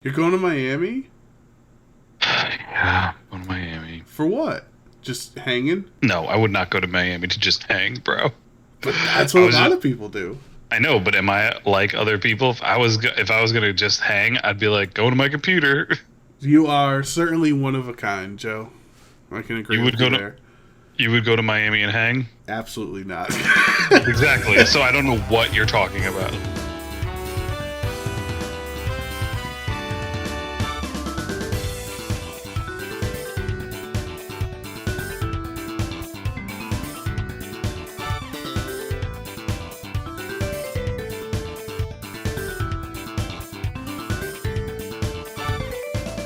You're going to Miami? Yeah, going to Miami. For what? Just hanging? No, I would not go to Miami to just hang, bro. But that's I what a was lot just, of people do. I know, but am I like other people? If I was gonna just hang, I'd be like, go to my computer. You are certainly one of a kind, Joe. I can agree You with would you go to there. you would go to Miami and hang? Absolutely not. Exactly. So I don't know what you're talking about.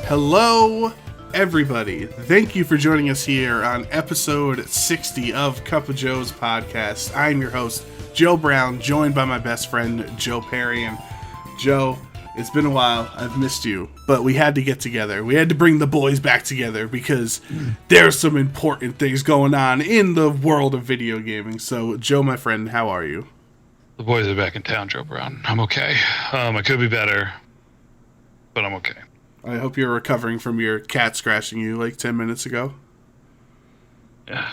Hello, everybody. Thank you for joining us here on episode 60 of Cup of Joe's podcast. I'm your host, Joe Brown, joined by my best friend, Joe Perry. And Joe, it's been a while. I've missed you, but we had to get together. We had to bring the boys back together because there's some important things going on in the world of video gaming. So, Joe, my friend, how are you? The boys are back in town, Joe Brown. I'm okay. I could be better, but I'm okay. I hope you're recovering from your cat scratching you like 10 minutes ago. Yeah,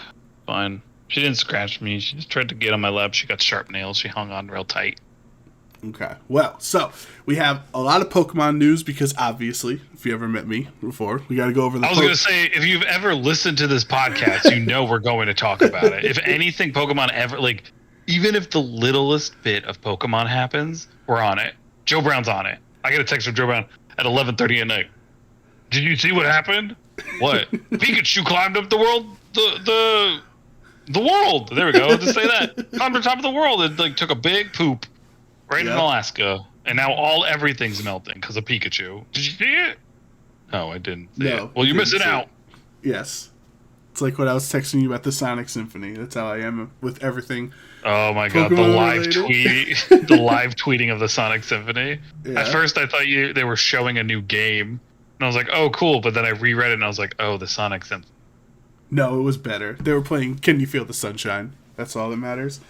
fine. She didn't scratch me. She just tried to get on my lap. She got sharp nails. She hung on real tight. Okay. Well, so we have a lot of Pokemon news because obviously, if you ever met me before, we got to go over the. I was going to say, if you've ever listened to this podcast, you know we're going to talk about it. If anything, Pokemon ever, like, even if the littlest bit of Pokemon happens, we're on it. Joe Brown's on it. I get a text from Joe Brown at 11:30 at night. Did you see what happened? What? Pikachu climbed up the world. There we go. Just say that. Climbed to the top of the world and like took a big poop right in Alaska, and now everything's melting because of Pikachu. Did you see it? No, I didn't see it. Well, you're missing out. Yes. It's like what I was texting you about the Sonic Symphony. That's how I am with everything. Oh my god, the live tweeting of the Sonic Symphony. Yeah. At first I thought they were showing a new game. And I was like, oh cool, but then I reread it and I was like, oh, the Sonic Symphony. No, it was better. They were playing Can You Feel the Sunshine? That's all that matters.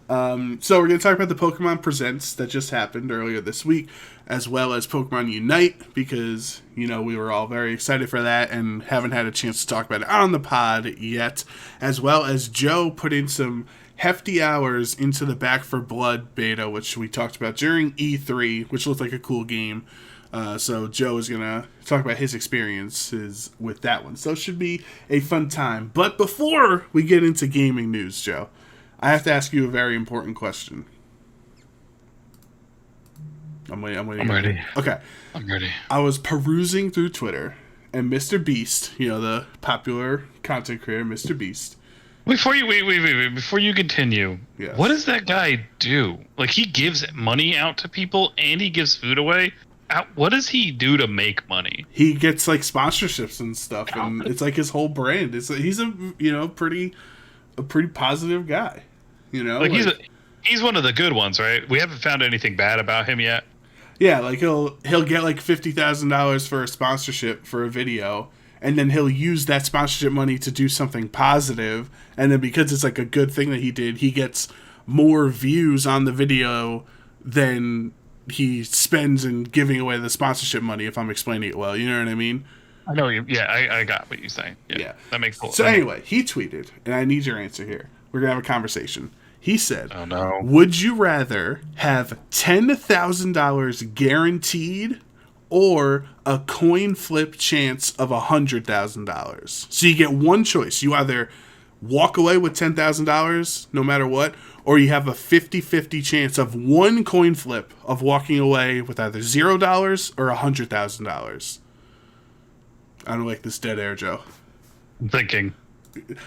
So we're going to talk about the Pokemon Presents that just happened earlier this week, as well as Pokemon Unite, because, you know, we were all very excited for that and haven't had a chance to talk about it on the pod yet, as well as Joe put in some hefty hours into the Back for Blood beta, which we talked about during E3, which looked like a cool game. So Joe is going to talk about his experiences with that one. So it should be a fun time. But before we get into gaming news, Joe, I have to ask you a very important question. I'm waiting. I'm ready. Okay. I'm ready. I was perusing through Twitter, and Mr. Beast, you know, the popular content creator, Mr. Beast. Before you continue, yes. What does that guy do? Like, he gives money out to people, and he gives food away. What does he do to make money? He gets, like, sponsorships and stuff, and it's like his whole brand. He's a, you know, pretty positive guy. You know, like he's one of the good ones, right? We haven't found anything bad about him yet. Yeah, like he'll get like $50,000 for a sponsorship for a video, and then he'll use that sponsorship money to do something positive, and then because it's like a good thing that he did, he gets more views on the video than he spends in giving away the sponsorship money. If I'm explaining it well, you know what I mean? I know you. Yeah, I got what you're saying. Yeah, that makes sense. So anyway, he tweeted, and I need your answer here. We're gonna have a conversation. He said, oh, no. Would you rather have $10,000 guaranteed or a coin flip chance of $100,000? So you get one choice. You either walk away with $10,000 no matter what, or you have a 50-50 chance of one coin flip of walking away with either $0 or $100,000. I don't like this dead air, Joe. I'm thinking.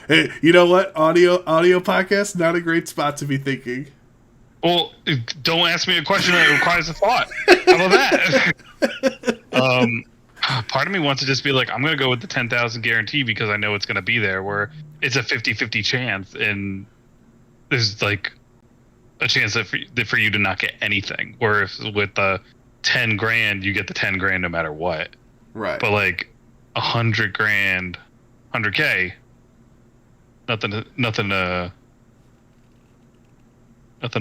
Hey, you know what? Audio podcast, not a great spot to be thinking. Well, don't ask me a question that requires a thought. How about that? Part of me wants to just be like, I'm going to go with the 10,000 guarantee because I know it's going to be there, where it's a 50-50 chance, and there's like a chance that for you to not get anything. Or if with the 10 grand, you get the 10 grand no matter what. Right. But like 100 grand, 100K. Nothing to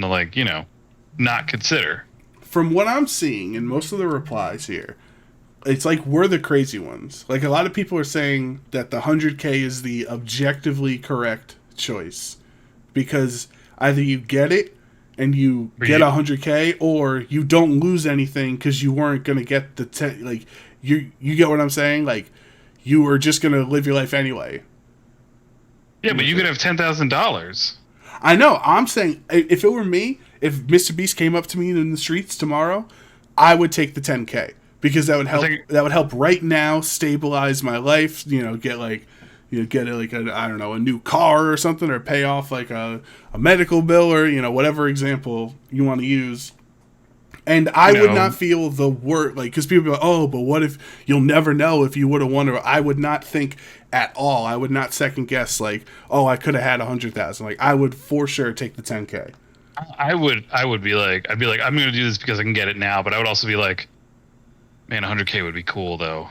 like, you know, not consider. From what I'm seeing in most of the replies here, it's like we're the crazy ones. Like a lot of people are saying that the 100K is the objectively correct choice because either you get it and you get 100K, or you don't lose anything because you weren't gonna get the 10. Like you get what I'm saying? Like you were just gonna live your life anyway. Yeah, but you could have $10,000. I know. I'm saying if it were me, if Mr. Beast came up to me in the streets tomorrow, I would take the 10K. Because that would help. That would help right now stabilize my life. Get like, get like a, I don't know, a new car or something, or pay off like a medical bill, or whatever example you want to use. And I would not feel the work, like, because people be like, oh, but what if you'll never know if you would have won? Or I would not think at all. I would not second guess like, oh, I could have had 100,000. Like I would for sure take the 10K. I would be like, I'm going to do this because I can get it now, but I would also be like, man, 100K would be cool though.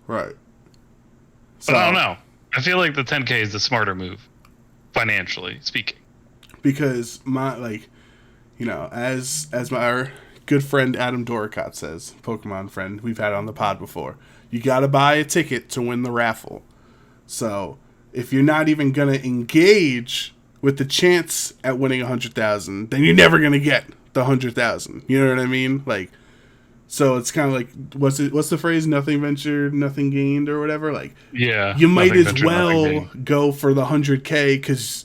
Right. So, but I don't know. I feel like the 10K is the smarter move, financially speaking. Because as our good friend Adam Doricott says, Pokemon friend we've had on the pod before, you got to buy a ticket to win the raffle. So if you're not even going to engage with the chance at winning 100,000, then you're never going to get the 100,000. You know what I mean? Like, so it's kind of like, what's the phrase? Nothing ventured, nothing gained, or whatever. Like, yeah, you might as well go for the 100K because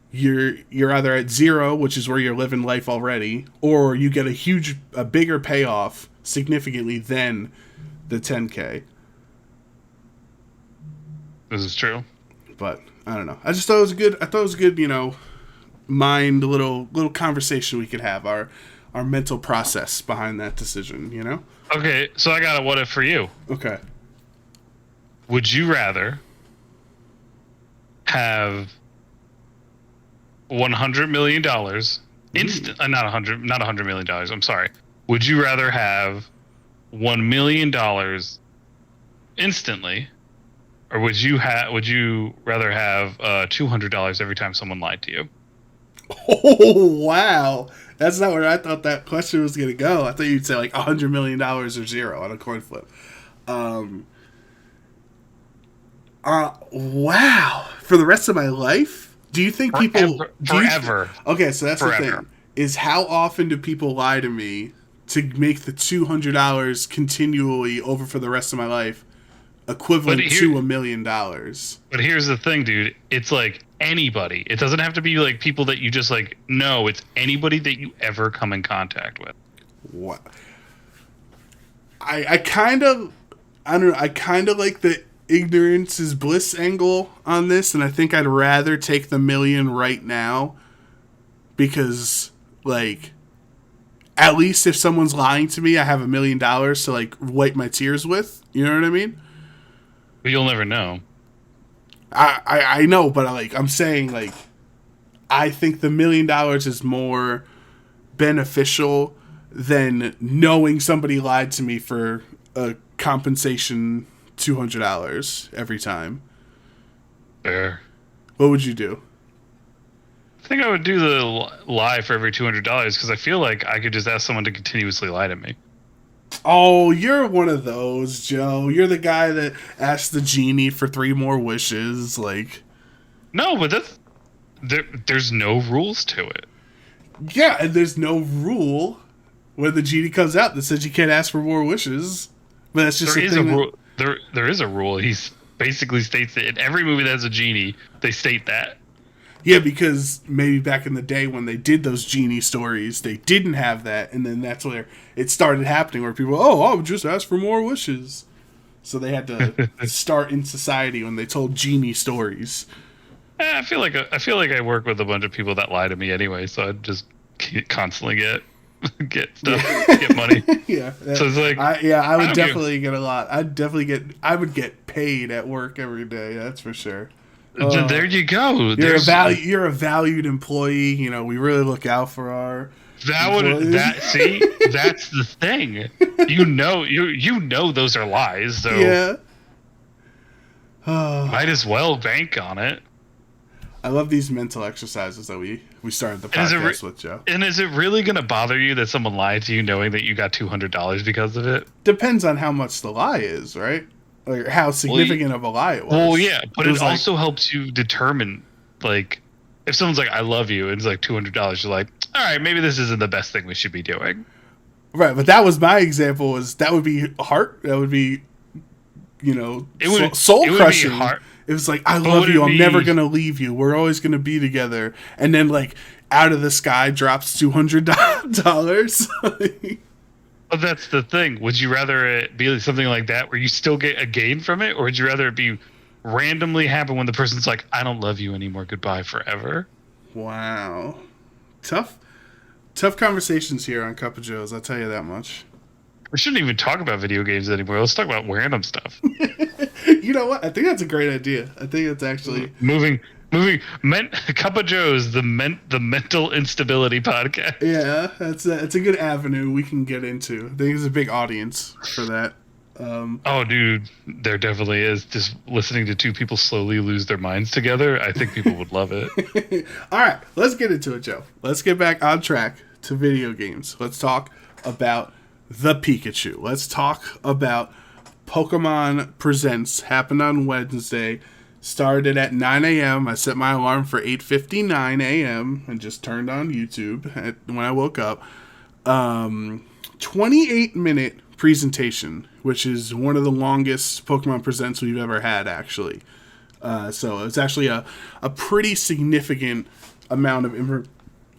you're either at 0, which is where you're living life already, or you get a bigger payoff significantly than the 10K. This is true. But I don't know. I just thought it was good. I thought it was a good, mind little conversation we could have. Our mental process behind that decision, Okay, so I got a what if for you. Okay. Would you rather have $100 million not $100 million, I'm sorry. Would you rather have $1 million instantly, or would you rather have $200 every time someone lied to you? Oh, wow. That's not where I thought that question was going to go. I thought you'd say like $100 million or 0 on a coin flip. Wow. For the rest of my life? Do you think people... Forever. Okay, so that's forever. The thing. Is how often do people lie to me to make the $200 continually over for the rest of my life equivalent to $1 million? But here's the thing, dude. It's like anybody. It doesn't have to be like people that you just like know. It's anybody that you ever come in contact with. What? I kind of like the ignorance is bliss angle on this, and I think I'd rather take the $1 million right now because, like, at least if someone's lying to me, I have $1 million to like wipe my tears with. You know what I mean? But you'll never know. I know, but I'm saying, like, I think the $1 million is more beneficial than knowing somebody lied to me for a compensation $200 every time. Fair. What would you do? I think I would do the lie for every $200 because I feel like I could just ask someone to continuously lie to me. Oh, you're one of those, Joe. You're the guy that asked the genie for 3 more wishes. Like, no, but there's no rules to it. Yeah, and there's no rule when the genie comes out that says you can't ask for more wishes. But that's just there is a rule. He basically states that in every movie that has a genie, they state that. Yeah, because maybe back in the day when they did those genie stories, they didn't have that, and then that's where it started happening, where people, I would just ask for more wishes. So they had to start in society when they told genie stories. I feel like I work with a bunch of people that lie to me anyway, so I'd just constantly get stuff, get money. Yeah. So it's like, I would definitely get a lot. I would get paid at work every day. That's for sure. There you go. You're a valued employee. We really look out for our. That's the thing. You know those are lies. So yeah. Might as well bank on it. I love these mental exercises that we started the And is it podcast with, Joe. And is it really going to bother you that someone lied to you knowing that you got $200 because of it? Depends on how much the lie is, right? Or how significant of a lie it was. Well, yeah, but it was like, also helps you determine, like, if someone's like, I love you, and it's like $200, you're like, all right, maybe this isn't the best thing we should be doing. right, but that was my example. That would be heart. That would be, soul crushing. It was like, I love you. I'm never gonna leave you. We're always gonna be together. And then, like, out of the sky drops $200. But that's the thing. Would you rather it be something like that where you still get a gain from it, or would you rather it be randomly happen when the person's like, I don't love you anymore. Goodbye forever. Wow, tough conversations here on Cup of Joe's. I'll tell you that much. We shouldn't even talk about video games anymore. Let's talk about random stuff. You know what? I think that's a great idea. I think it's actually moving. Cup of Joe's, the mental instability podcast. Yeah, it's a good avenue we can get into. I think there's a big audience for that. Oh, dude, there definitely is. Just listening to two people slowly lose their minds together, I think people would love it. All right, let's get into it, Joe. Let's get back on track to video games. Let's talk about the Pikachu. Let's talk about Pokemon Presents. Happened on Wednesday. Started at 9 a.m. I set my alarm for 8:59 a.m. and just turned on YouTube when I woke up. 28-minute presentation, which is one of the longest Pokemon Presents we've ever had, actually. So it's actually a pretty significant amount of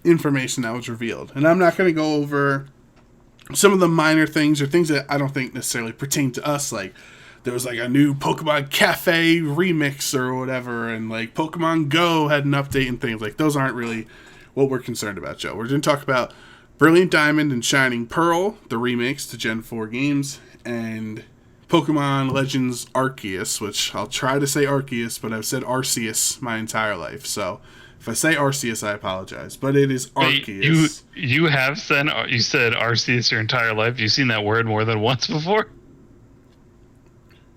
information that was revealed. And I'm not going to go over some of the minor things or things that I don't think necessarily pertain to us, like there was like a new Pokemon Cafe remix or whatever, and like Pokemon Go had an update and things. Like, those aren't really what we're concerned about, Joe. We're going to talk about Brilliant Diamond and Shining Pearl, the remakes to Gen 4 games, and Pokemon Legends Arceus, which I'll try to say Arceus, but I've said Arceus my entire life. So if I say Arceus, I apologize, but it is Arceus. You said Arceus your entire life. You've seen that word more than once before?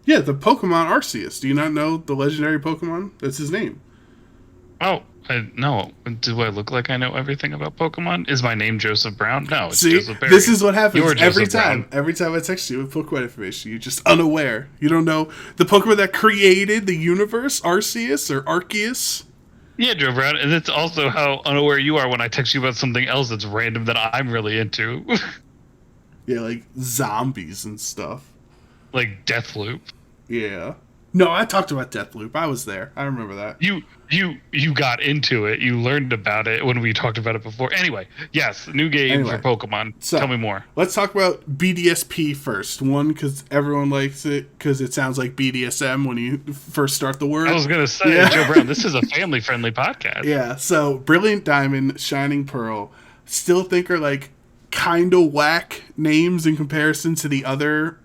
Yeah, the Pokemon Arceus. Do you not know the legendary Pokemon? That's his name. Oh, no. Do I look like I know everything about Pokemon? Is my name Joseph Brown? No, it's See, Joseph Berry. This is what happens every Joseph time. Brown. Every time I text you with Pokemon information, you're just unaware. You don't know the Pokemon that created the universe, Arceus or Arceus. Yeah, Joe Brown, and it's also how unaware you are when I text you about something else that's random that I'm really into. Yeah, like zombies and stuff. Like Deathloop. Yeah. No, I talked about Deathloop. I was there. I remember that. You got into it. You learned about it when we talked about it before. Anyway, yes, new game for Pokemon. So, tell me more. Let's talk about BDSP first. One, because everyone likes it, because it sounds like BDSM when you first start the word. I was going to say, Joe Brown, this is a family-friendly podcast. Yeah, so Brilliant Diamond, Shining Pearl, still think are like kind of whack names in comparison to the other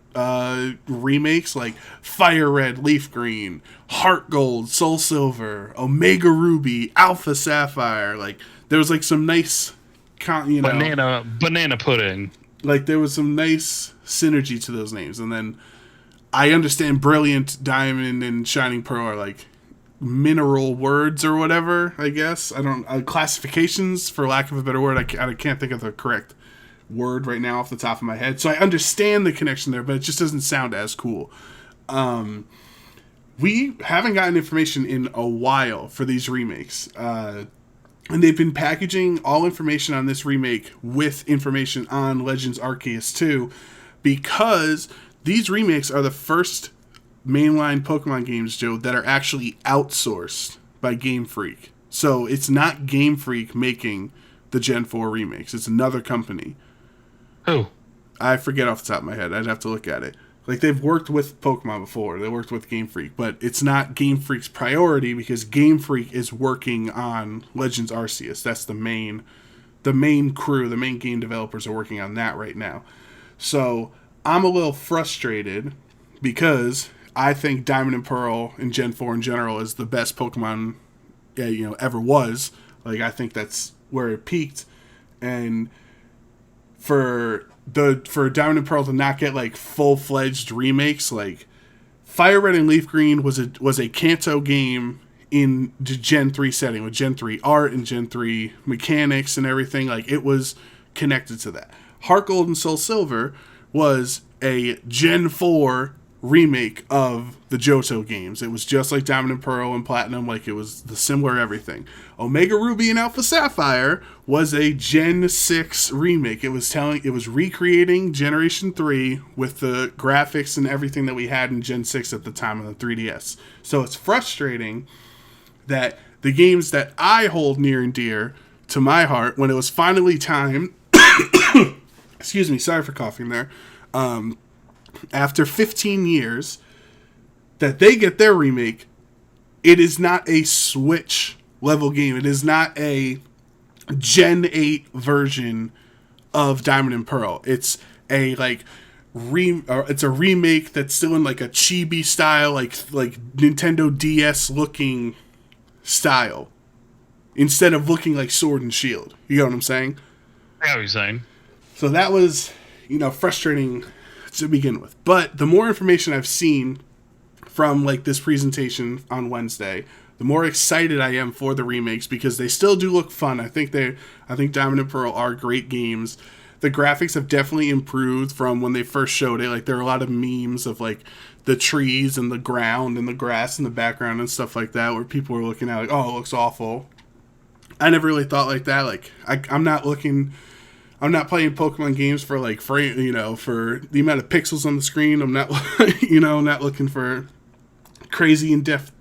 remakes, like Fire Red, Leaf Green, Heart Gold, Soul Silver, Omega Ruby, Alpha Sapphire. Like, there was like some nice banana pudding. Like, there was some nice synergy to those names. And then I understand Brilliant Diamond and Shining Pearl are like mineral words or whatever, I guess. I don't classifications, for lack of a better word. I can't think of the correct word right now off the top of my head, so I understand the connection there, but it just doesn't sound as cool. We haven't gotten information in a while for these remakes, and they've been packaging all information on this remake with information on Legends Arceus 2, because these remakes are the first mainline Pokemon games, Joe, that are actually outsourced by Game Freak. So it's not Game Freak making the Gen 4 remakes, it's another company. Who? I forget off the top of my head. I'd have to look at it. Like, they've worked with Pokemon before. They worked with Game Freak, but it's not Game Freak's priority because Game Freak is working on Legends Arceus. That's the main crew, the main game developers are working on that right now. So I'm a little frustrated because I think Diamond and Pearl and Gen 4 in general is the best Pokemon ever was. Like, I think that's where it peaked, and for Diamond and Pearl to not get like full-fledged remakes, like Fire Red and Leaf Green was a Kanto game in the Gen 3 setting with Gen 3 art and Gen 3 mechanics and everything. Like, it was connected to that. Heart Gold and Soul Silver was a Gen 4 remake of the Johto games. It was just like Diamond and Pearl and Platinum, like it was the similar everything. Omega Ruby and Alpha Sapphire was a Gen 6 remake. It was recreating Generation 3 with the graphics and everything that we had in Gen 6 at the time on the 3DS. So it's frustrating that the games that I hold near and dear to my heart, when it was finally time, excuse me, sorry for coughing there, after 15 years, that they get their remake, it is not a Switch level game. It is not a Gen 8 version of Diamond and Pearl. It's a it's a remake that's still in like a chibi style, like Nintendo DS looking style, instead of looking like Sword and Shield. You know what I'm saying? I know what you're saying. So that was, frustrating to begin with. But the more information I've seen from like this presentation on Wednesday, the more excited I am for the remakes, because they still do look fun. I think Diamond and Pearl are great games. The graphics have definitely improved from when they first showed it. Like, there are a lot of memes of like the trees and the ground and the grass in the background and stuff like that, where people were looking at like, oh, it looks awful. I never really thought like that. Like, I'm not playing Pokemon games for like for the amount of pixels on the screen. I'm not not looking for crazy in-depth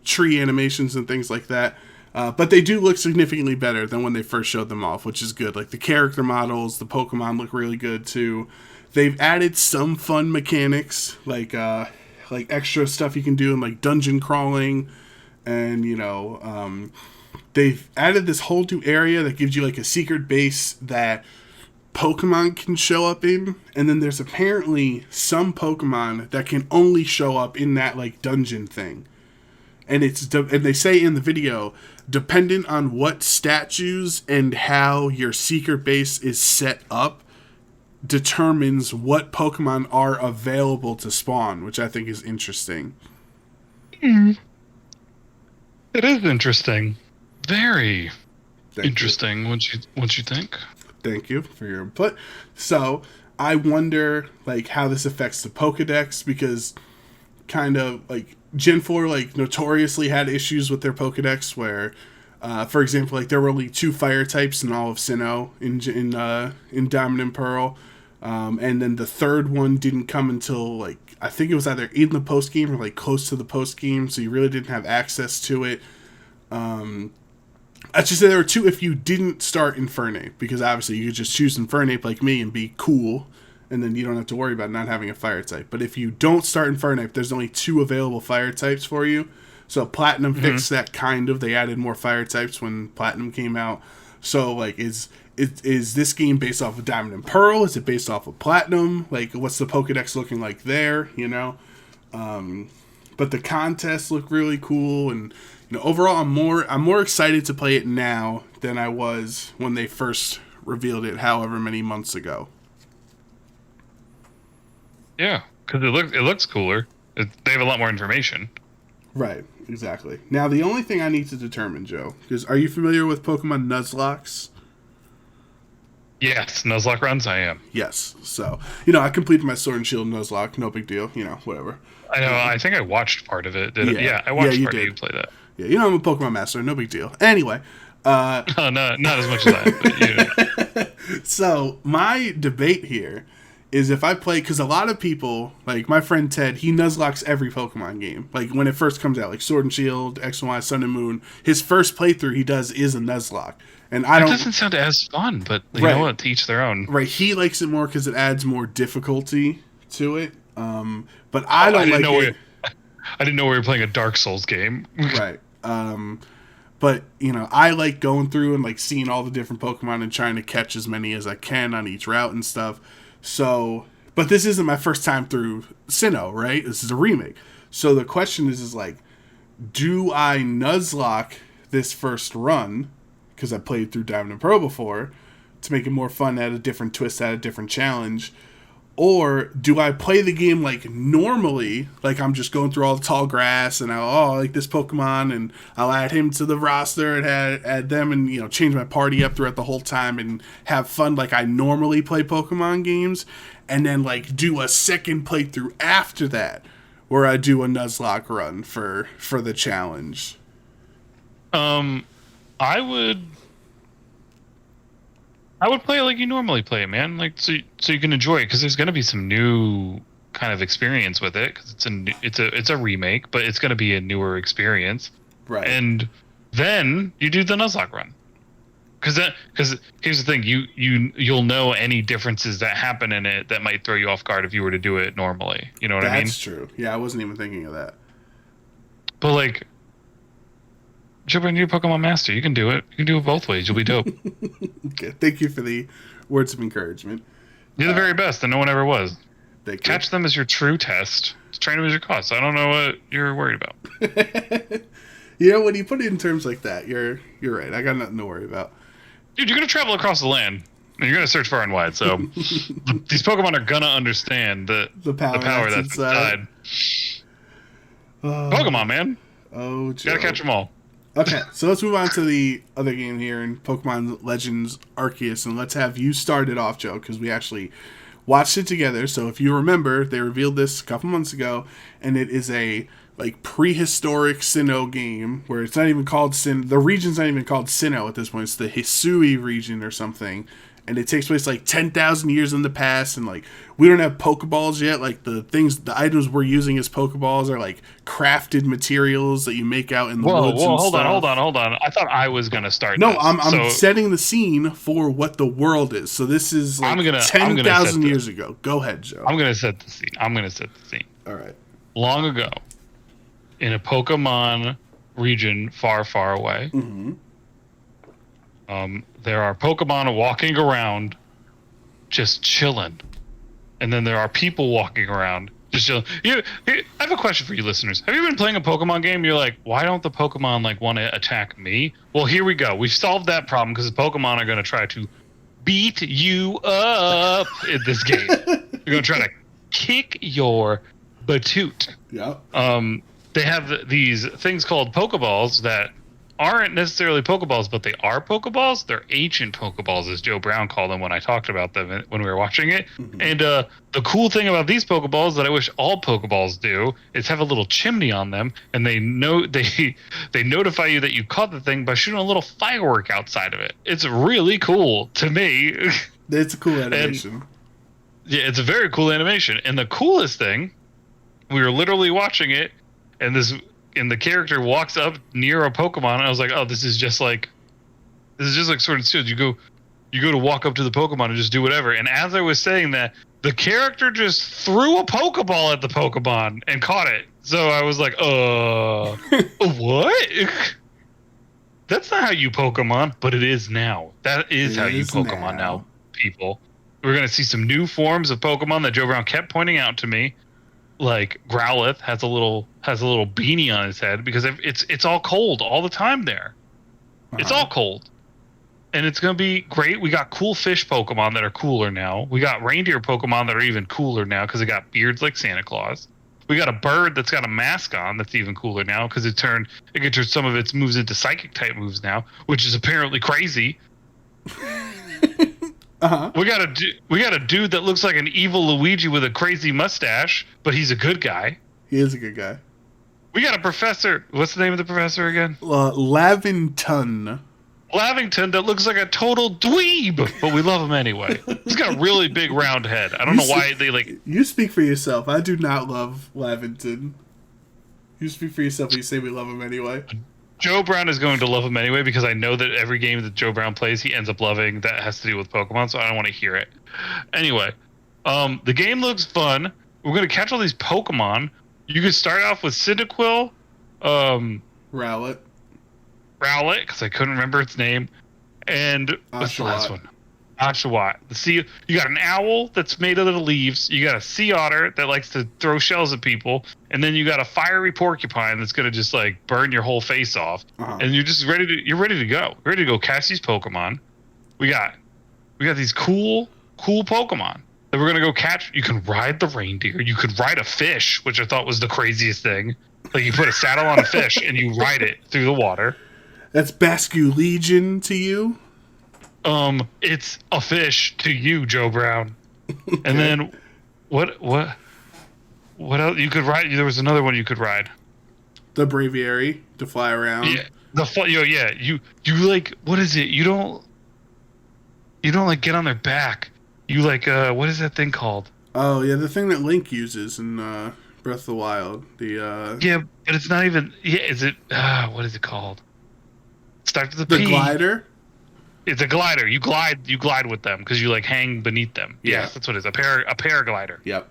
tree animations and things like that. But they do look significantly better than when they first showed them off, which is good. Like, the character models, the Pokemon look really good too. They've added some fun mechanics, like extra stuff you can do in like dungeon crawling, and they've added this whole new area that gives you like a secret base that Pokemon can show up in, and then there's apparently some Pokemon that can only show up in that like dungeon thing. And and they say in the video, dependent on what statues and how your secret base is set up, determines what Pokemon are available to spawn, which I think is interesting. It is interesting. Very interesting. What you think? Thank you for your input. So I wonder like how this affects the Pokedex, because kind of like Gen 4 like notoriously had issues with their Pokedex where, for example, like there were only 2 fire types in all of Sinnoh in Diamond and Pearl, and then the third one didn't come until like I think it was either in the post game or like close to the post game, so you really didn't have access to it. I should say there were 2 if you didn't start Infernape, because obviously you could just choose Infernape like me and be cool, and then you don't have to worry about not having a fire type. But if you don't start Infernape, there's only 2 available fire types for you. So Platinum fixed that kind of. They added more fire types when Platinum came out. So like, is this game based off of Diamond and Pearl? Is it based off of Platinum? Like, what's the Pokedex looking like there? But the contests look really cool, and overall, I'm more excited to play it now than I was when they first revealed it, however many months ago. Yeah, because it looks cooler. They have a lot more information. Right, exactly. Now, the only thing I need to determine, Joe, is, are you familiar with Pokemon Nuzlocke? Yes, Nuzlocke runs, I am. Yes. So, I completed my Sword and Shield Nuzlocke. No big deal. Whatever. I know. I think I watched part of it. Yeah, I watched part of you play that. Yeah, I'm a Pokemon master. No big deal. Anyway. No, not as much as that. But, So, my debate here is if I play, because a lot of people, like my friend Ted, he Nuzlocks every Pokemon game. Like when it first comes out, like Sword and Shield, X and Y, Sun and Moon, his first playthrough he does is a Nuzlocke. And it doesn't sound as fun, but you know what, to each their own. Right, he likes it more because it adds more difficulty to it. But I don't like it. I didn't know we were playing a Dark Souls game. Right. But, I like going through and like seeing all the different Pokemon and trying to catch as many as I can on each route and stuff. So, but this isn't my first time through Sinnoh, right? This is a remake. So the question is like, do I Nuzlocke this first run, because I played through Diamond and Pearl before, to make it more fun, add a different twist, add a different challenge, Or do I play the game like normally, like I'm just going through all the tall grass and I like this Pokemon and I'll add him to the roster and add them and change my party up throughout the whole time and have fun like I normally play Pokemon games, and then like do a second playthrough after that where I do a Nuzlocke run for the challenge. I would play it like you normally play it, man. Like so you can enjoy it, because there's gonna be some new kind of experience with it, because it's a remake, but it's gonna be a newer experience. Right. And then you do the Nuzlocke run, because here's the thing, you'll know any differences that happen in it that might throw you off guard if you were to do it normally. You know what I mean? That's true. Yeah, I wasn't even thinking of that. But like, Jibber, you're a Pokemon Master. You can do it. You can do it both ways. You'll be dope. Okay, thank you for the words of encouragement. You're the very best, and no one ever was. Catch them as your true test. Train them as your cost. I don't know what you're worried about. When you put it in terms like that, you're right. I got nothing to worry about. Dude, you're going to travel across the land, and you're going to search far and wide, so these Pokemon are going to understand the power that's inside. Pokemon, man. Oh, Joe. You got to catch them all. Okay, so let's move on to the other game here in Pokemon Legends Arceus, and let's have you start it off, Joe, because we actually watched it together. So if you remember, they revealed this a couple months ago, and it is a like prehistoric Sinnoh game where it's not even called the region's not even called Sinnoh at this point. It's the Hisui region or something. And it takes place like 10,000 years in the past, and like we don't have Pokeballs yet. Like the items we're using as Pokeballs are like crafted materials that you make out in the woods. Whoa, hold on. I thought I was gonna start. No, I'm setting the scene for what the world is. So this is like 10,000 years ago. Go ahead, Joe. I'm gonna set the scene. All right. Long ago, in a Pokemon region far, far away. Mm-hmm. There are Pokemon walking around just chilling. And then there are people walking around just chilling. I have a question for you listeners. Have you been playing a Pokemon game? You're like, why don't the Pokemon like want to attack me? Well, here we go. We've solved that problem, because the Pokemon are going to try to beat you up in this game. They're going to try to kick your batoot. Yep. They have these things called Pokeballs that aren't necessarily Pokeballs, but they are Pokeballs. They're ancient Pokeballs, as Joe Brown called them when I talked about them when we were watching it. Mm-hmm. And the cool thing about these Pokeballs that I wish all Pokeballs do is have a little chimney on them, and they notify you that you caught the thing by shooting a little firework outside of it. It's really cool to me. It's a cool animation. Yeah, it's a very cool animation. And the coolest thing, we were literally watching it, and the character walks up near a Pokemon, and I was like, oh, this is just like Sword and Shield. You go to walk up to the Pokemon and just do whatever. And as I was saying that, the character just threw a Pokeball at the Pokemon and caught it. So I was like, what? That's not how you Pokemon, but it is now. That is how you Pokemon now, people. We're going to see some new forms of Pokemon that Joe Brown kept pointing out to me. Like Growlithe has a little beanie on his head because it's all cold all the time there. Uh-huh. It's all cold, and it's gonna be great. We got cool fish Pokemon that are cooler now. We got reindeer Pokemon that are even cooler now because they got beards like Santa Claus. We got a bird that's got a mask on that's even cooler now because it can turn some of its moves into psychic type moves now, which is apparently crazy. Uh-huh. We got a dude that looks like an evil Luigi with a crazy mustache, but he's a good guy. He is a good guy. We got a professor. What's the name of the professor again? Lavington. Lavington that looks like a total dweeb, but we love him anyway. He's got a really big round head. I don't know why they like. You speak for yourself. I do not love Lavington. You speak for yourself when you say we love him anyway. Joe Brown is going to love him anyway because I know that every game that Joe Brown plays, he ends up loving that has to do with Pokemon, so I don't want to hear it. Anyway, the game looks fun. We're going to catch all these Pokemon. You could start off with Cyndaquil. Rowlet, because I couldn't remember its name. And what's the last one? Oshawott. You got an owl that's made out of the leaves. You got a sea otter that likes to throw shells at people, and then you got a fiery porcupine that's gonna just like burn your whole face off. Uh-huh. And you're just ready to go. Ready to go catch these Pokemon. We got these cool Pokemon. Then we're gonna go catch. You can ride the reindeer. You could ride a fish, which I thought was the craziest thing. Like you put a saddle on a fish and you ride it through the water. That's Basque Legion to you. It's a fish to you, Joe Brown. Okay. And then what else you could ride? There was another one you could ride. The Braviary to fly around. Yeah, you like, what is it? You don't like get on their back. You like what is that thing called? Oh yeah, the thing that Link uses in Breath of the Wild. Yeah, but it's not even. Yeah, is it? What is it called? Starts with the P. glider. It's a glider. You glide with them because you like hang beneath them. Yeah. Yes, that's what it is. A paraglider. Yep.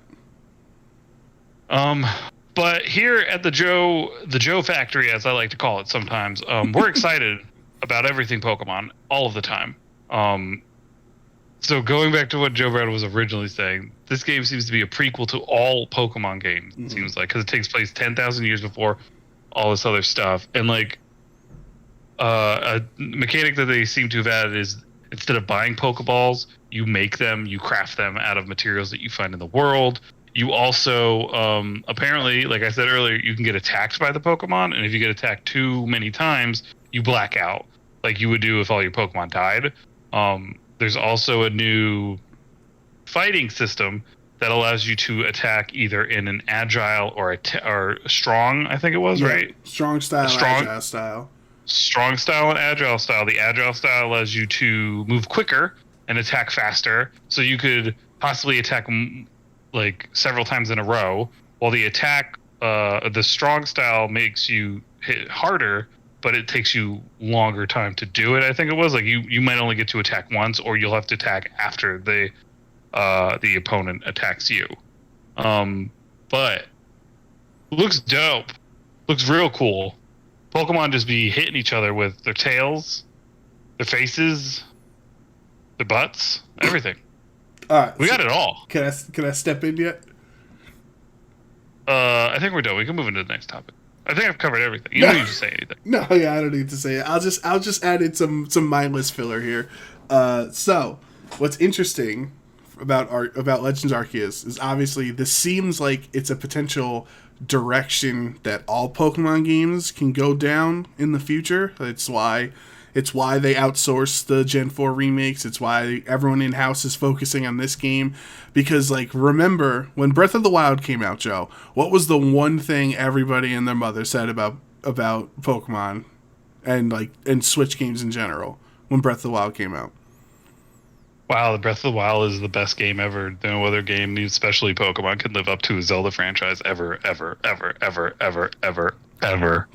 But here at the Joe factory, as I like to call it sometimes, we're excited about everything Pokemon all of the time. So going back to what Joe Brown was originally saying, this game seems to be a prequel to all Pokemon games. It seems like, because it takes place 10,000 years before all this other stuff, and like a mechanic that they seem to have added is, instead of buying Pokeballs, you make them, you craft them out of materials that you find in the world. You also, apparently, like I said earlier, you can get attacked by the Pokemon, and if you get attacked too many times, you black out, like you would do if all your Pokemon died. There's also a new fighting system that allows you to attack either in an agile or strong, I think it was, right? Strong style, agile style. Strong style and agile style. The agile style allows you to move quicker and attack faster, so you could possibly attack like several times in a row, while the strong style makes you hit harder, but it takes you longer time to do it. I think it was like you might only get to attack once, or you'll have to attack after the opponent attacks you. But looks dope. Looks real cool. Pokemon just be hitting each other with their tails, their faces, their butts, everything. All right, we got it all. Can I step in yet? I think we're done. We can move into the next topic. I think I've covered everything. You don't need to say anything. No, yeah, I don't need to say it. I'll just add in some mindless filler here. So, what's interesting about Legends Arceus is obviously this seems like it's a potential direction that all Pokemon games can go down in the future. It's why they outsource the Gen 4 remakes. It's why everyone in-house is focusing on this game. Because, like, remember, when Breath of the Wild came out, Joe, what was the one thing everybody and their mother said about Pokemon and Switch games in general when Breath of the Wild came out? Wow, the Breath of the Wild is the best game ever. No other game, especially Pokemon, can live up to a Zelda franchise ever.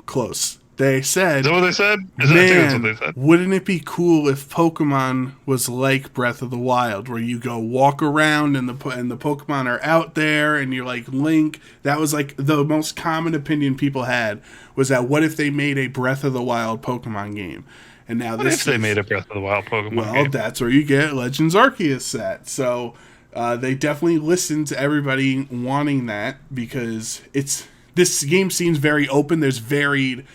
Close. They said... Is that what they said? Man, what they said? Wouldn't it be cool if Pokemon was like Breath of the Wild, where you go walk around and the Pokemon are out there and you're like Link? That was like the most common opinion people had, was that what if they made a Breath of the Wild Pokemon game? And now they made a Breath of the Wild Pokemon game? Well, that's where you get Legends Arceus set. So they definitely listened to everybody wanting that, because this game seems very open. There's varied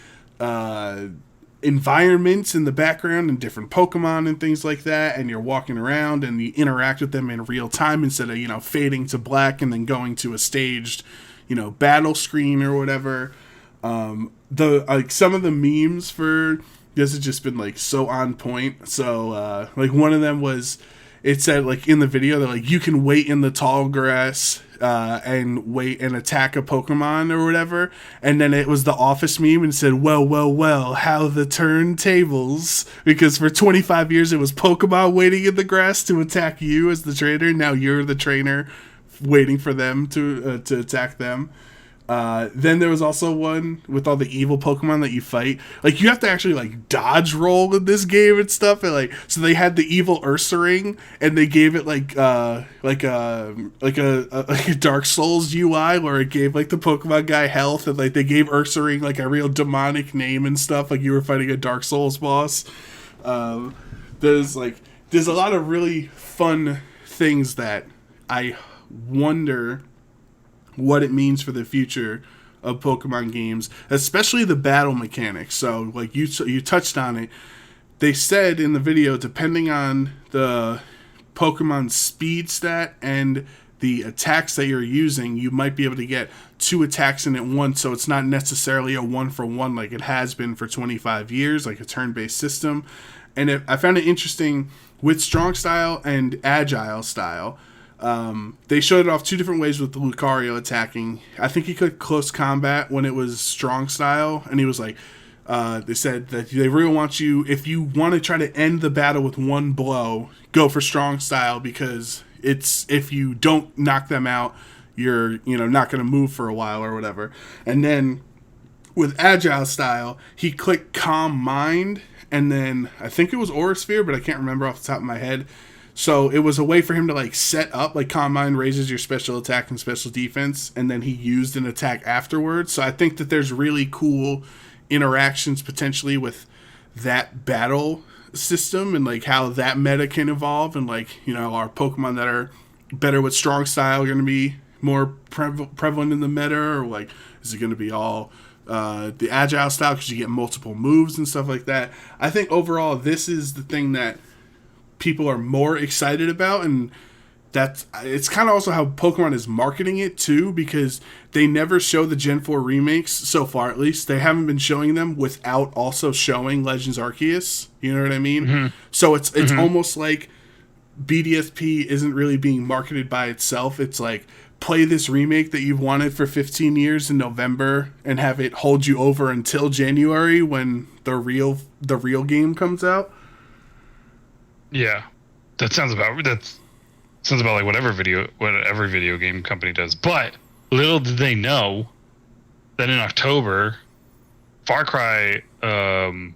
environments in the background and different Pokemon and things like that, and you're walking around and you interact with them in real time instead of fading to black and then going to a staged battle screen or whatever. Some of the memes for this has just been so on point. So one of them was, it said in the video that you can wait in the tall grass and wait and attack a Pokemon or whatever, and then it was the Office meme and said, well, how the turntables, because for 25 years it was Pokemon waiting in the grass to attack you as the trainer. Now you're the trainer waiting for them to attack them. Then there was also one with all the evil Pokemon that you fight. You have to actually dodge roll in this game and stuff. And so they had the evil Ursaring, and they gave it a Dark Souls UI where it gave the Pokemon guy health, and they gave Ursaring a real demonic name and stuff, you were fighting a Dark Souls boss. There's a lot of really fun things that I wonder what it means for the future of Pokemon games, especially the battle mechanics. So you touched on it. They said in the video, depending on the Pokemon speed stat and the attacks that you're using, you might be able to get 2 attacks in at once, so it's not necessarily a 1-for-1 like it has been for 25 years, like a turn-based system. And I found it interesting with Strong Style and Agile Style. They showed it off 2 different ways with the Lucario attacking. I think he could close combat when it was Strong Style, and he was like, they said that they really want you, if you want to try to end the battle with 1 blow, go for Strong Style, because it's, if you don't knock them out, you're, not going to move for a while or whatever. And then with Agile Style, he clicked Calm Mind, and then I think it was Aura Sphere, but I can't remember off the top of my head. So it was a way for him to like set up, like Calm Mind raises your special attack and special defense, and then he used an attack afterwards. So I think that there's really cool interactions potentially with that battle system and like how that meta can evolve, and like, our Pokemon that are better with Strong Style are going to be more prevalent in the meta, or like is it going to be all the Agile Style because you get multiple moves and stuff like that. I think overall this is the thing that people are more excited about, and it's kind of also how Pokemon is marketing it too, because they never show the Gen 4 remakes so far. At least they haven't been showing them without also showing Legends Arceus. You know what I mean? Mm-hmm. So it's almost like BDSP isn't really being marketed by itself. It's like, play this remake that you've wanted for 15 years in November and have it hold you over until January when the real game comes out. Yeah, that sounds about like what every video game company does. But little did they know that in October, Far Cry, the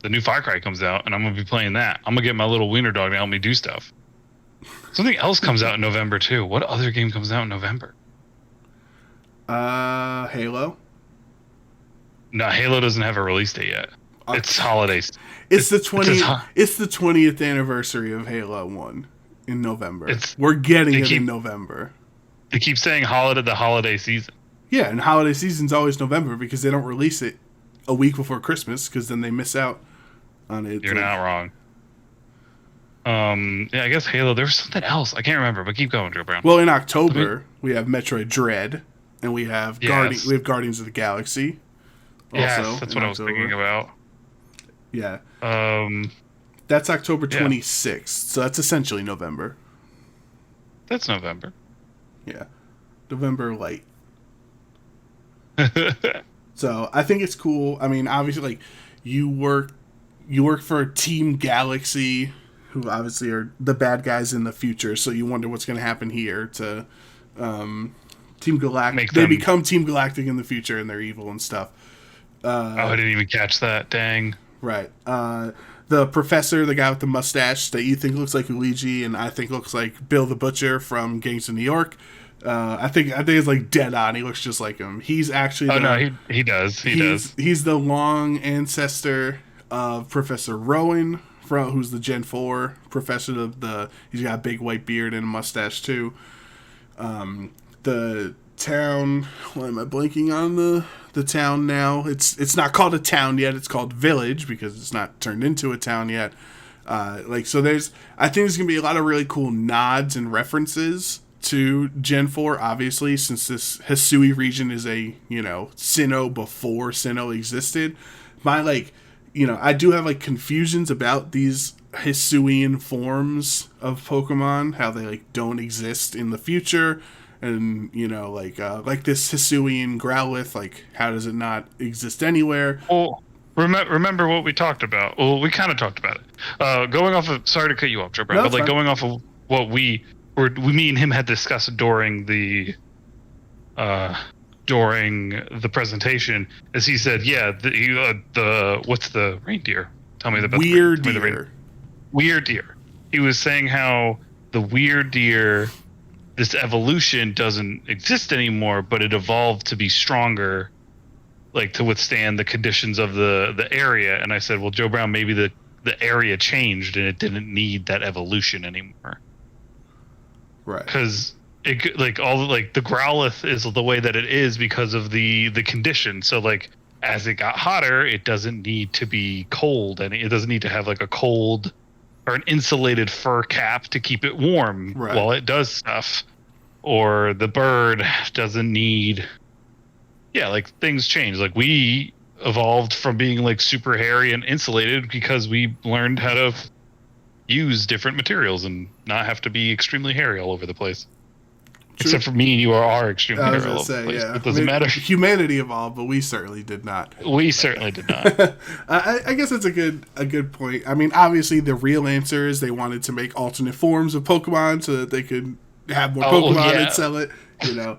new Far Cry comes out, and I'm gonna be playing that. I'm gonna get my little wiener dog to help me do stuff. Something else comes out in November too. What other game comes out in November? Halo. No, Halo doesn't have a release date yet. It's holidays. It's the 20th anniversary of Halo 1 in November. We're getting it in November. They keep saying the holiday season. Yeah, and holiday season's always November because they don't release it a week before Christmas, because then they miss out on it. You're not wrong. Yeah, I guess Halo. There was something else. I can't remember, but keep going, Joe Brown. Well, in October, we have Metroid Dread, and we have Guardians of the Galaxy. Yes, that's what I was thinking about. Yeah. That's October 26th, so that's essentially November. That's November. Yeah. November light. So I think it's cool. I mean, obviously, like, you work for Team Galaxy, who obviously are the bad guys in the future, so you wonder what's going to happen here to Team Galactic. They become Team Galactic in the future, and they're evil and stuff. I didn't even catch that. Dang. Right. The professor, the guy with the mustache that you think looks like Luigi and I think looks like Bill the Butcher from Gangs of New York. I think it's like dead on. He looks just like him. He's actually he does. He's the long ancestor of Professor Rowan, who's the Gen 4 professor he's got a big white beard and a mustache too. The town, why am I blanking on the town now? It's not called a town yet, it's called Village because it's not turned into a town yet. I think there's gonna be a lot of really cool nods and references to Gen 4, obviously, since this Hisui region is a, Sinnoh before Sinnoh existed. I do have confusions about these Hisuian forms of Pokemon, how they don't exist in the future. And, like this Hisuian Growlithe, how does it not exist anywhere? Well, remember what we talked about. Well, we kind of talked about it. Going off of, sorry to cut you off, Joe Brown, but going off of what me and him had discussed during the presentation, as he said, what's the reindeer? Tell me the weird deer. Weird deer. He was saying how the weird deer, this evolution doesn't exist anymore, but it evolved to be stronger, to withstand the conditions of the area. And I said, well, Joe Brown, maybe the area changed and it didn't need that evolution anymore. Right. Because the Growlithe is the way that it is because of the condition. So as it got hotter, it doesn't need to be cold, and it doesn't need to have a cold or an insulated fur cap to keep it warm Right. while it does stuff. Or the bird doesn't need, like things change. Like we evolved from being like super hairy and insulated because we learned how to use different materials and not have to be extremely hairy all over the place. True. Except for me and you are extremely hairy all over the place. Yeah. It doesn't matter. Humanity evolved, but we certainly did not. We certainly did not. I guess that's a good point. I mean, obviously, the real answer is they wanted to make alternate forms of Pokemon so that they could have more Pokemon and sell it. You know,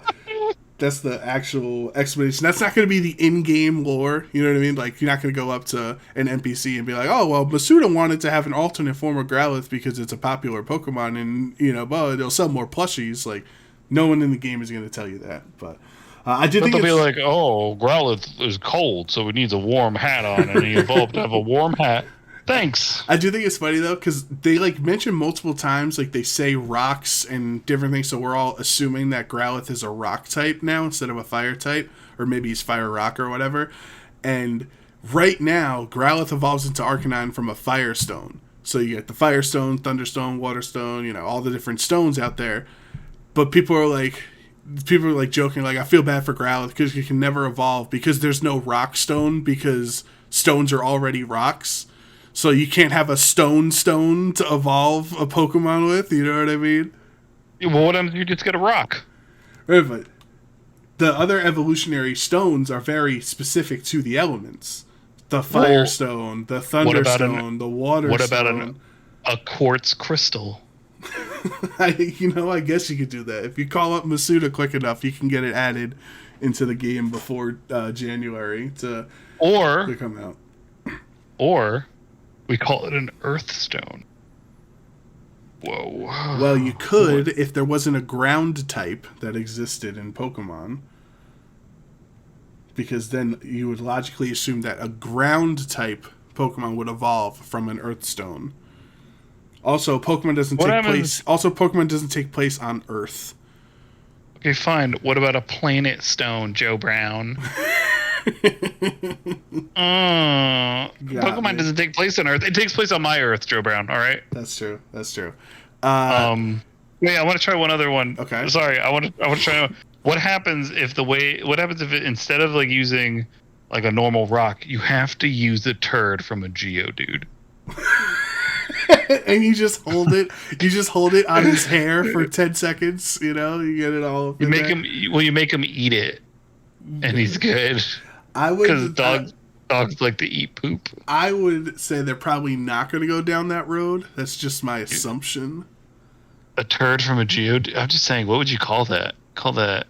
that's the actual explanation. That's not going to be the in-game lore. You know what I mean? Like, you're not going to go up to an NPC and be like, "Oh, well, Masuda wanted to have an alternate form of Growlithe because it's a popular Pokemon, and well, it'll sell more plushies." Like, no one in the game is going to tell you that. But I did think they'll be like, "Oh, Growlithe is cold, so it needs a warm hat on, and he evolved to have a warm hat." Thanks. I do think it's funny though, because they like mention multiple times, like they say rocks and different things, so we're all assuming that Growlithe is a rock type now instead of a fire type, or maybe he's fire rock or whatever. And right now, Growlithe evolves into Arcanine from a Firestone. So you get the Firestone, Thunderstone, Waterstone, all the different stones out there. But people are like joking, like, I feel bad for Growlithe because he can never evolve because there's no rock stone because stones are already rocks. So you can't have a stone to evolve a Pokemon with, you know what I mean? Well, what happens if you just get a rock? Right, but the other evolutionary stones are very specific to the elements. The Fire Stone, the Thunder Stone, the Water Stone. What about a quartz crystal? I guess you could do that. If you call up Masuda quick enough, you can get it added into the game before January to come out. Or we call it an Earth Stone. Whoa. Well, you could if there wasn't a ground type that existed in Pokemon. Because then you would logically assume that a ground type Pokemon would evolve from an Earth Stone. Also, Pokemon doesn't take place on Earth. Okay, fine. What about a Planet Stone, Joe Brown? Pokemon doesn't take place on Earth. It takes place on my Earth, Joe Brown. All right. That's true. Wait, I want to try one other one. Okay. Sorry, I want to try. What happens if instead of like using like a normal rock, you have to use the turd from a Geodude? And you just hold it. You just hold it on his hair for 10 seconds. You get it all. You make him eat it, and he's good. Because dogs like to eat poop. I would say they're probably not going to go down that road. That's just my assumption. A turd from a Geodude? I'm just saying, what would you call that? Call that...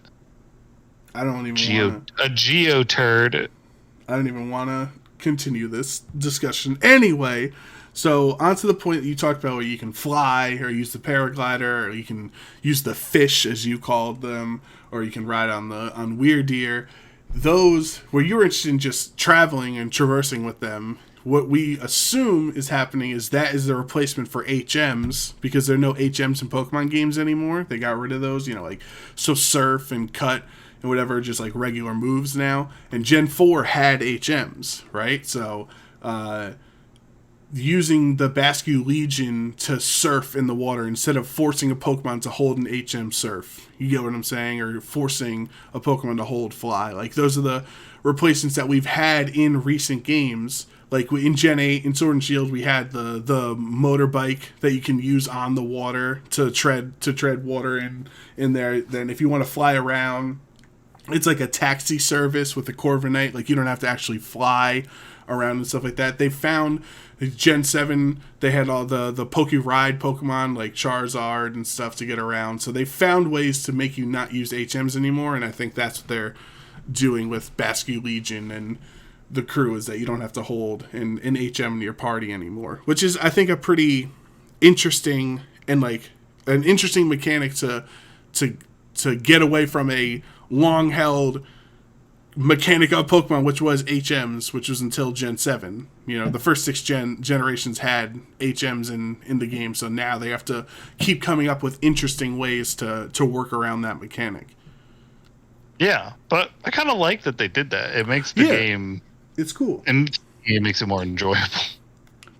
I don't even a Geoturd. I don't even want to continue this discussion. Anyway, so on to the point that you talked about where you can fly, or use the paraglider, or you can use the fish, as you called them, or you can ride on Weird Deer. Those, where you're interested in just traveling and traversing with them, what we assume is happening is that is the replacement for HMs, because there are no HMs in Pokemon games anymore. They got rid of those, so Surf and Cut and whatever, just like regular moves now. And Gen 4 had HMs, right? So, using the Bascu Legion to surf in the water instead of forcing a Pokemon to hold an HM surf. You get what I'm saying? Or forcing a Pokemon to hold fly. Like, those are the replacements that we've had in recent games. Like, in Gen 8, in Sword and Shield, we had the motorbike that you can use on the water to tread water in there. Then if you want to fly around, it's like a taxi service with a Corviknight. Like, you don't have to actually fly around and stuff like that. They found Gen 7, they had all the Poke Ride Pokemon like Charizard and stuff to get around. So they found ways to make you not use HMs anymore, and I think that's what they're doing with Bascu Legion and the crew, is that you don't have to hold an HM in your party anymore. Which is, I think, a pretty interesting and like an interesting mechanic to get away from a long-held mechanic of Pokemon, which was HMs, which was until Gen 7. The first 6 generations had HMs in the game, so now they have to keep coming up with interesting ways to work around that mechanic. Yeah, but I kind of like that they did that. It makes the game... It's cool. And it makes it more enjoyable.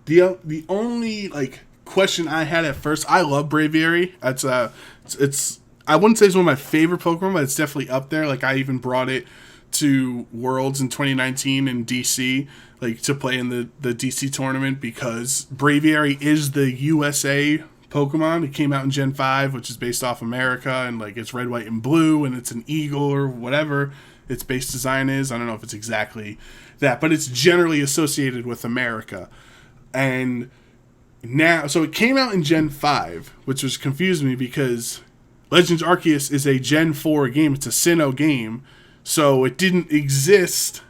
The only, like, question I had at first. I love Braviary. It's I wouldn't say it's one of my favorite Pokemon, but it's definitely up there. Like I even brought it to Worlds in 2019 in DC, like to play in the DC tournament because Braviary is the USA Pokemon. It came out in Gen 5, which is based off America, and like it's red, white, and blue, and it's an eagle or whatever its base design is. I don't know if it's exactly that, but it's generally associated with America. And now, so it came out in Gen 5, which was confusing me because Legends Arceus is a Gen 4 game. It's a Sinnoh game. So it didn't exist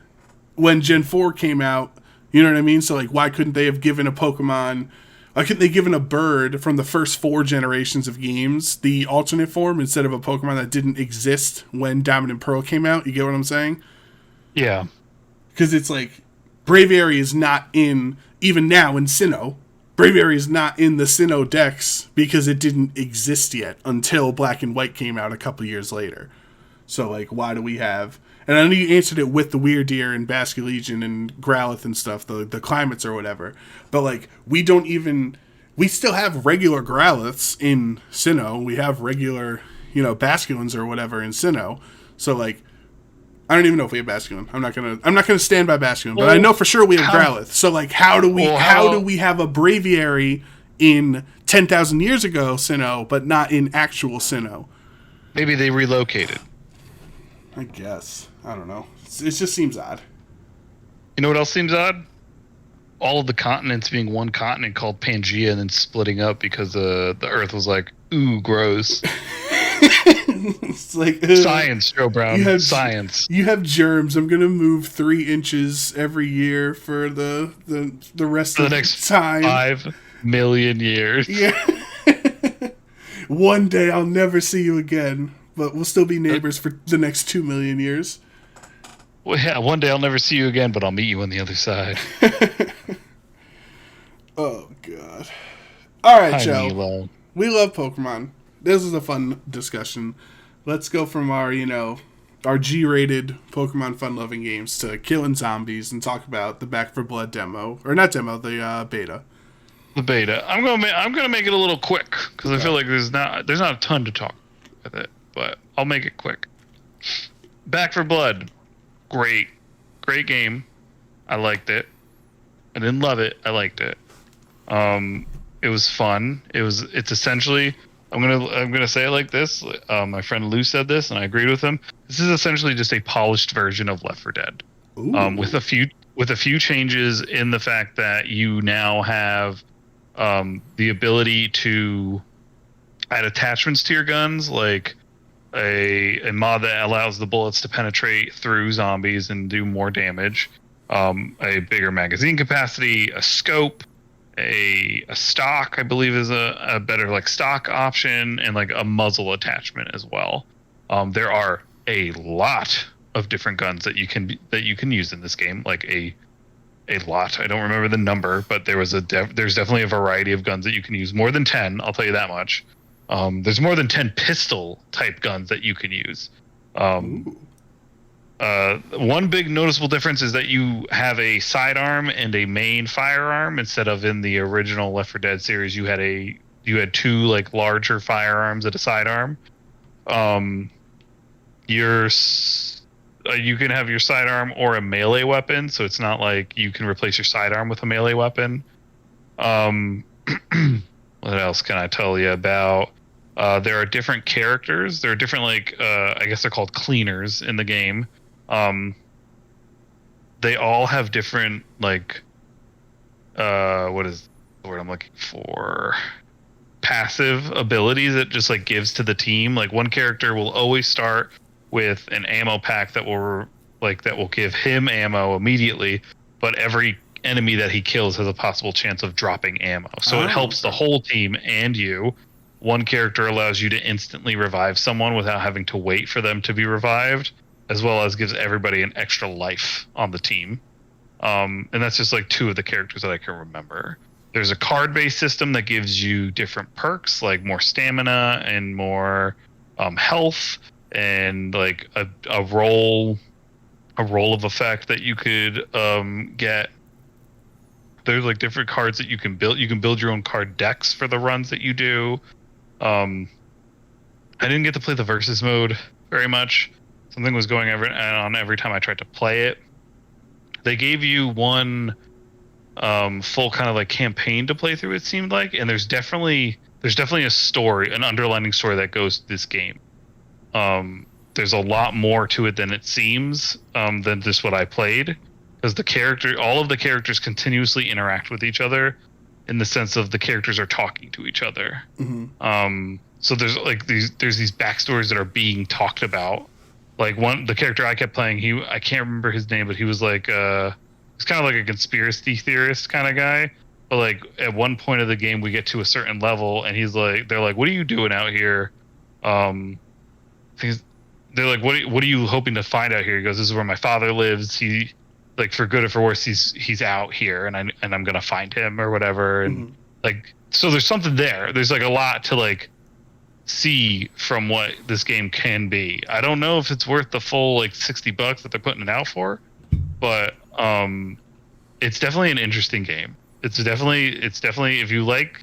when Gen 4 came out. You know what I mean? So like, why couldn't they have given a Pokemon... Why couldn't they given a bird from the first 4 generations of games the alternate form instead of a Pokemon that didn't exist when Diamond and Pearl came out? You get what I'm saying? Yeah. Because it's like, Braviary is not in, even now in Sinnoh, Braviary is not in the Sinnoh decks because it didn't exist yet until Black and White came out a couple years later. So like, why do we have... And I know you answered it with the Weird Deer and Basculegion and Growlithe and stuff, the climates or whatever. But like, we still have regular Growliths in Sinnoh. We have regular, Basculins or whatever in Sinnoh. So like, I don't even know if we have Basculin. I'm not gonna stand by Basculin, but I know for sure we have Growlithe. So like, how do we have a Braviary in 10,000 years ago Sinnoh, but not in actual Sinnoh? Maybe they relocated. I guess. I don't know. It just seems odd. You know what else seems odd? All of the continents being one continent called Pangea and then splitting up because the Earth was like, ooh, gross. It's like science, Joe Brown. Science. You have germs. I'm gonna move 3 inches every year for the rest of the next time. 5 million years. Yeah. One day I'll never see you again, but we'll still be neighbors for the next 2 million years. Well, yeah, one day I'll never see you again, but I'll meet you on the other side. Oh, God. All right, Hi, Joe. Milo. We love Pokemon. This is a fun discussion. Let's go from our G-rated Pokemon fun-loving games to killing zombies and talk about the Back for Blood demo. Or not demo, the beta. The beta. I'm gonna make it a little quick because I feel like there's not a ton to talk with it, but I'll make it quick. Back for Blood. Great game. I liked it. I didn't love it. I liked it. It was fun. It's essentially, I'm gonna say it like this. My friend Lou said this, and I agreed with him. This is essentially just a polished version of Left 4 Dead, with a few changes in the fact that you now have the ability to add attachments to your guns, like a mod that allows the bullets to penetrate through zombies and do more damage, a bigger magazine capacity, a scope, a stock, I believe is a better like stock option, and like a muzzle attachment as well. There are a lot of different guns that you can use in this game, like a lot. I don't remember the number, but there's definitely a variety of guns that you can use. More than 10, I'll tell you that much. There's more than 10 pistol type guns that you can use. One big noticeable difference is that you have a sidearm and a main firearm instead of in the original Left 4 Dead series. You had 2 like larger firearms and a sidearm. You can have your sidearm or a melee weapon, so it's not like you can replace your sidearm with a melee weapon. What else can I tell you about? There are different characters. There are different, I guess they're called cleaners in the game. They all have different, what is the word I'm looking for? Passive abilities that just, gives to the team. Like, one character will always start with an ammo pack that will give him ammo immediately, but every enemy that he kills has a possible chance of dropping ammo. So it helps the whole team and you. One character allows you to instantly revive someone without having to wait for them to be revived, as well as gives everybody an extra life on the team. And that's just 2 of the characters that I can remember. There's a card-based system that gives you different perks, like more stamina and more health, and a roll of effect that you could get There's like different cards that you can build. You can build your own card decks for the runs that you do. I didn't get to play the versus mode very much. Something was going on every time I tried to play it. They gave you one full kind of like campaign to play through, it seemed like, and there's definitely a story, an underlining story that goes to this game. There's a lot more to it than it seems, than just what I played, because all of the characters continuously interact with each other, in the sense of the characters are talking to each other. Mm-hmm. So there's like these backstories that are being talked about. Like the character I kept playing, I can't remember his name, but he was like he's kind of like a conspiracy theorist kind of guy. But like at one point of the game, we get to a certain level, and they're like, "What are you doing out here?" They're like, "What are you hoping to find out here?" He goes, "This is where my father lives. He, like, for good or for worse, he's out here, and I'm gonna find him or whatever." And Mm-hmm. like, so there's something there. There's like a lot to like see from what this game can be. I don't know if it's worth the full like $60 that they're putting it out for, but it's definitely an interesting game. It's definitely if you like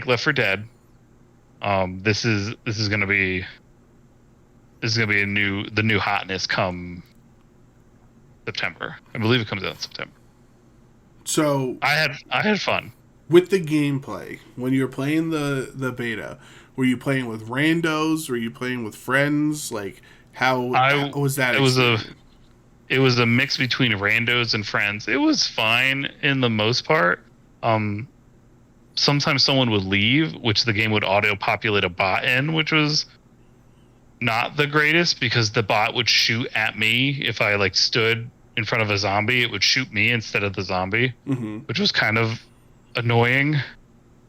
Left 4 Dead, this is gonna be the new hotness come September. I believe it comes out in September. So I had fun with the gameplay when you were playing the beta. Were you playing with randos? Were you playing with friends? Like how was that? It was a mix between randos and friends. It was fine in the most part. Sometimes someone would leave, which the game would auto-populate a bot in, which was not the greatest, because the bot would shoot at me if I like stood in front of a zombie. It would shoot me instead of the zombie, Mm-hmm. which was kind of annoying.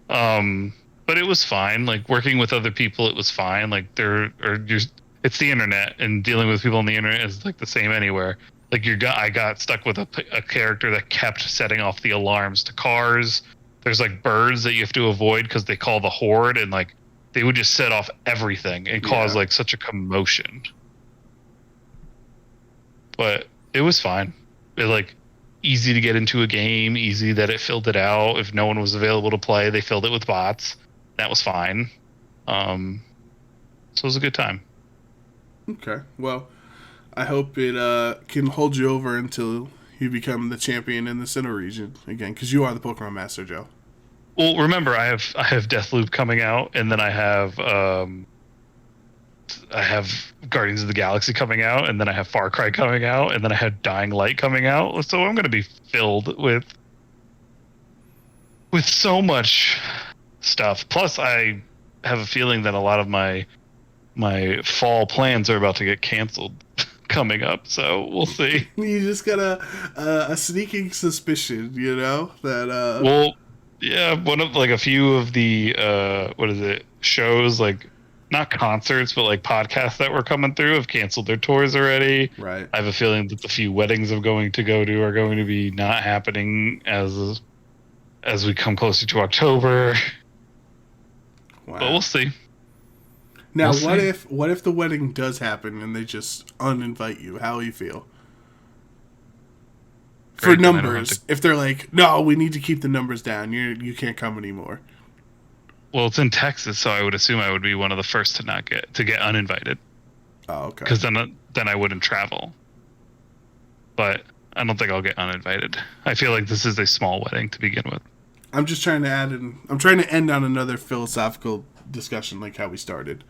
But it was fine. Like working with other people, it was fine. Like it's the internet, and dealing with people on the internet is like the same anywhere. Like I got stuck with a character that kept setting off the alarms to cars. There's like birds that you have to avoid because they call the horde, and like they would just set off everything and cause like such a commotion. But it was fine. It like easy to get into a game, easy that it filled it out. If no one was available to play, they filled it with bots. That was fine. So it was a good time. Okay. Well, I hope it can hold you over until you become the champion in the Sinnoh region again, because you are the Pokemon Master, Joe. Well, remember, I have Deathloop coming out, and then I have Guardians of the Galaxy coming out, and then I have Far Cry coming out, and then I have Dying Light coming out. So I'm going to be filled with so much stuff. Plus, I have a feeling that a lot of my fall plans are about to get canceled coming up. So we'll see. You just got a sneaking suspicion, you know, that Well, yeah, one of like a few of the shows, like not concerts but like podcasts that were coming through have canceled their tours already. Right. I have a feeling that the few weddings I'm going to go to are going to be not happening as we come closer to October. Wow. But we'll see. Now, We'll what if the wedding does happen and they just uninvite you? How will you feel? For Great, then I don't numbers, have to- if they're like, no, we need to keep the numbers down. You can't come anymore. Well, it's in Texas, so I would assume I would be one of the first to get uninvited. Oh, okay. Because then I wouldn't travel. But I don't think I'll get uninvited. I feel like this is a small wedding to begin with. I'm just trying to add in. I'm trying to end on another philosophical discussion, like how we started.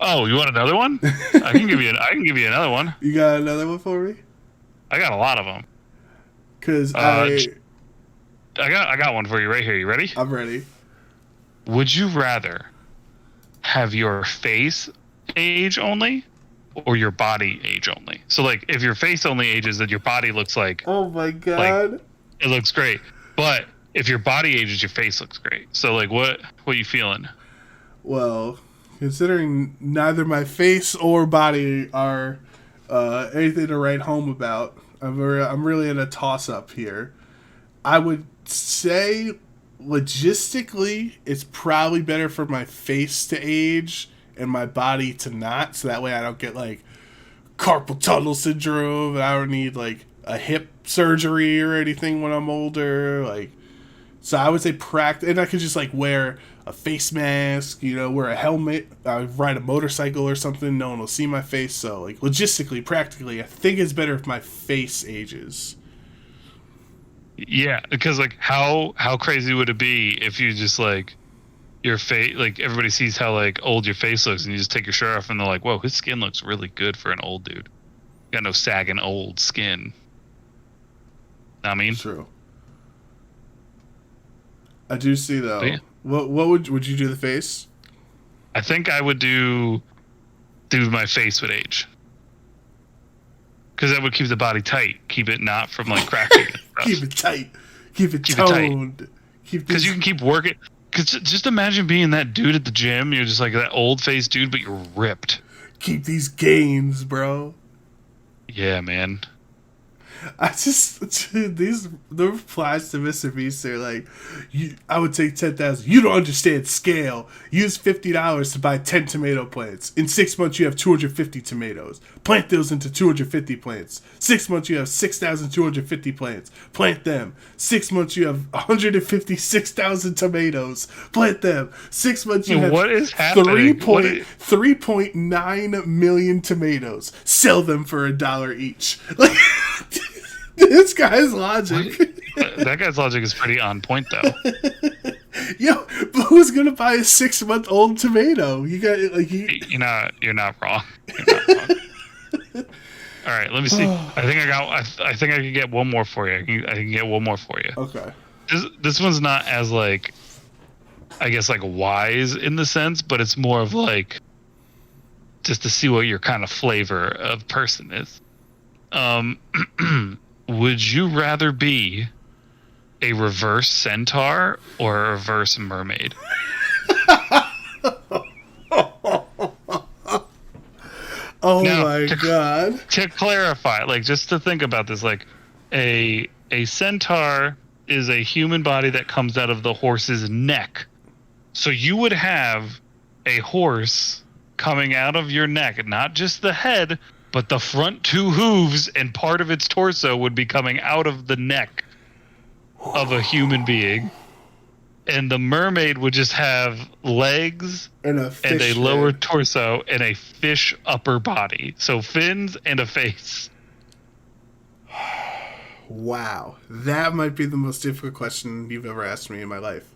Oh, you want another one? I can give you another one. You got another one for me? I got a lot of them. Because I got one for you right here. You ready? I'm ready. Would you rather have your face age only or your body age only? So like if your face only ages, then your body looks like, Oh my god. it looks great. But if your body ages, your face looks great. So like what are you feeling? Well, considering neither my face or body are anything to write home about, I'm really in a toss-up here. I would say, logistically, it's probably better for my face to age and my body to not, so that way I don't get, like, carpal tunnel syndrome, and I don't need, like, a hip surgery or anything when I'm older. Like, so I would say and I could just like wear a face mask, wear a helmet, ride a motorcycle or something. No one will see my face. So like logistically, practically, I think it's better if my face ages. Yeah, because like how crazy would it be if you just like your face, like everybody sees how like old your face looks, and you just take your shirt off and they're like, whoa, his skin looks really good for an old dude. Got no sagging old skin. I mean, true. I do see though. Yeah. What would you do the face? I think I would do my face would age. Because that would keep the body tight, keep it not from like cracking. Keep it tight, keep it toned. Because you can keep working. Because just imagine being that dude at the gym. You're just like that old face dude, but you're ripped. Keep these gains, bro. Yeah, man. The replies to Mr. Beast are like, I would take 10,000. You don't understand scale. Use $50 to buy 10 tomato plants. In 6 months, you have 250 tomatoes. Plant those into 250 plants. 6 months, you have 6,250 plants. Plant them. 6 months, you have 156,000 tomatoes. Plant them. 6 months, you have what is happening? 3.9 million tomatoes. Sell them for $1 each. Like, this guy's logic. That guy's logic is pretty on point, though. Yo, but who's gonna buy a 6-month-old tomato? You got like You're not wrong. You're not wrong. All right, let me see. I think I can get one more for you. I can get one more for you. Okay. This one's not as like, I guess like wise in the sense, but it's more of like just to see what your kind of flavor of person is. Would you rather be a reverse centaur or a reverse mermaid? Oh now, my god. To clarify, like just to think about this, like a centaur is a human body that comes out of the horse's neck. So you would have a horse coming out of your neck, not just the head, but the front 2 hooves and part of its torso would be coming out of the neck of a human being. And the mermaid would just have legs and a lower torso and a fish upper body. So fins and a face. Wow. That might be the most difficult question you've ever asked me in my life.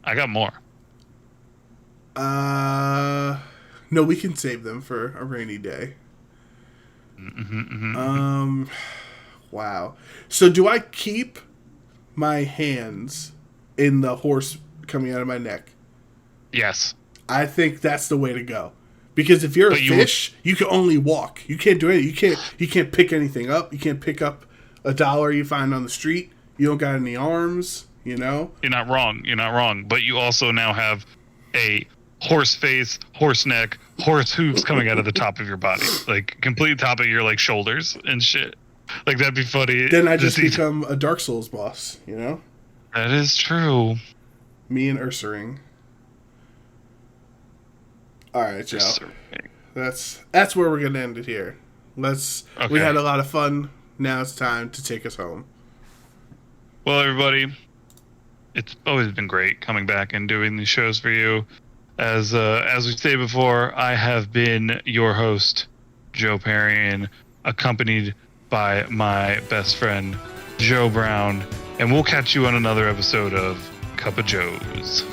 I got more. No, we can save them for a rainy day. Wow. So do I keep my hands in the horse coming out of my neck? Yes. I think that's the way to go. Because if you're a fish, you can only walk. You can't do anything. You can't pick anything up. You can't pick up $1 you find on the street. You don't got any arms, You're not wrong. But you also now have a horse face, horse neck, horse hooves coming out of the top of your body. Like, complete top of your, like, shoulders and shit. Like, that'd be funny. Then I just become a Dark Souls boss, That is true. Me and Ursaring. All right, Joe. That's where we're gonna end it here. We had a lot of fun. Now it's time to take us home. Well, everybody, it's always been great coming back and doing these shows for you. As we stated before, I have been your host, Joe Perrion, accompanied by my best friend, Joe Brown, and we'll catch you on another episode of Cup of Joe's.